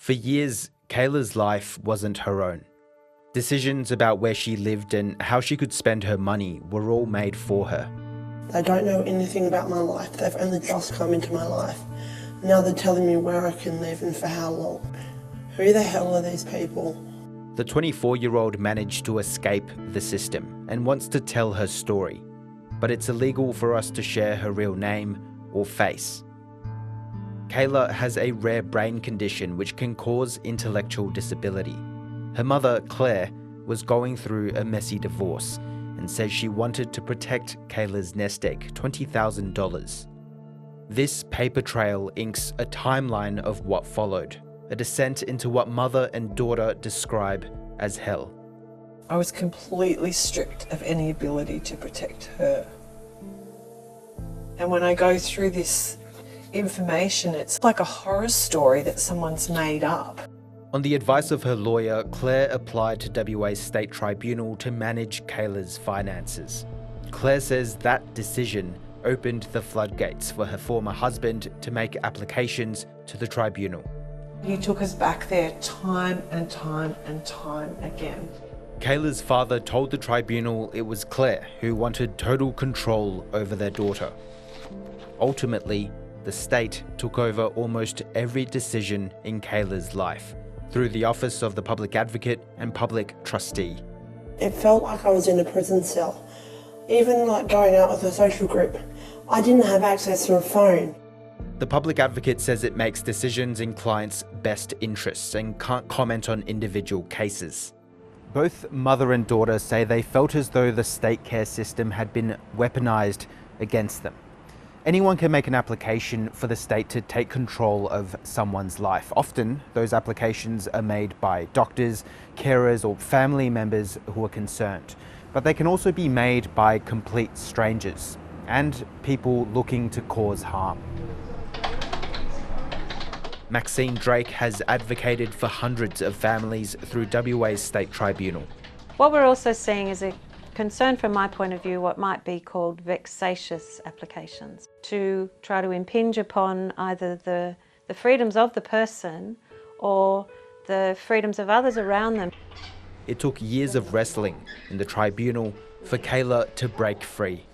For years, Kayla's life wasn't her own. Decisions about where she lived and how she could spend her money were all made for her. They don't know anything about my life. They've only just come into my life. Now they're telling me where I can live and for how long. Who the hell are these people? The 24-year-old managed to escape the system and wants to tell her story, but it's illegal for us to share her real name or face. Kayla has a rare brain condition which can cause intellectual disability. Her mother, Claire, was going through a messy divorce and says she wanted to protect Kayla's nest egg, $20,000. This paper trail inks a timeline of what followed, a descent into what mother and daughter describe as hell. I was completely stripped of any ability to protect her. And when I go through this information, it's like a horror story that someone's made up. On the advice of her lawyer, Claire applied to WA's State Tribunal to manage Kayla's finances. Claire says that decision opened the floodgates for her former husband to make applications to the tribunal. He took us back there time and time and time again. Kayla's father told the tribunal it was Claire who wanted total control over their daughter. Ultimately, the state took over almost every decision in Kayla's life through the Office of the Public Advocate and Public Trustee. It felt like I was in a prison cell. Even like going out with a social group, I didn't have access to a phone. The Public Advocate says it makes decisions in clients' best interests and can't comment on individual cases. Both mother and daughter say they felt as though the state care system had been weaponized against them. Anyone can make an application for the state to take control of someone's life. Often, those applications are made by doctors, carers, or family members who are concerned. But they can also be made by complete strangers and people looking to cause harm. Maxine Drake has advocated for hundreds of families through WA's State Tribunal. What we're also seeing is a concern from my point of view, what might be called vexatious applications, to try to impinge upon either the freedoms of the person or the freedoms of others around them. It took years of wrestling in the tribunal for Kayla to break free.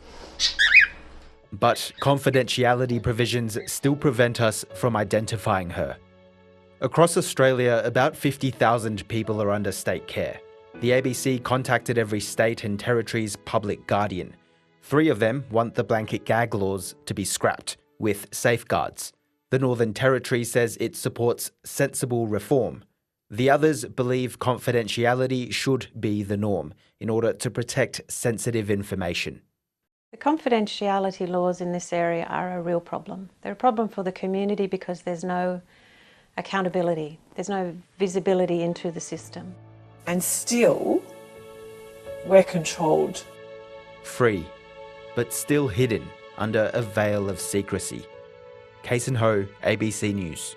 But confidentiality provisions still prevent us from identifying her. Across Australia, about 50,000 people are under state care. The ABC contacted every state and territory's public guardian. 3 of them want the blanket gag laws to be scrapped, with safeguards. The Northern Territory says it supports sensible reform. The others believe confidentiality should be the norm in order to protect sensitive information. The confidentiality laws in this area are a real problem. They're a problem for the community because there's no accountability, there's no visibility into the system. And still, we're controlled. Free, but still hidden under a veil of secrecy. Case and Ho, ABC News.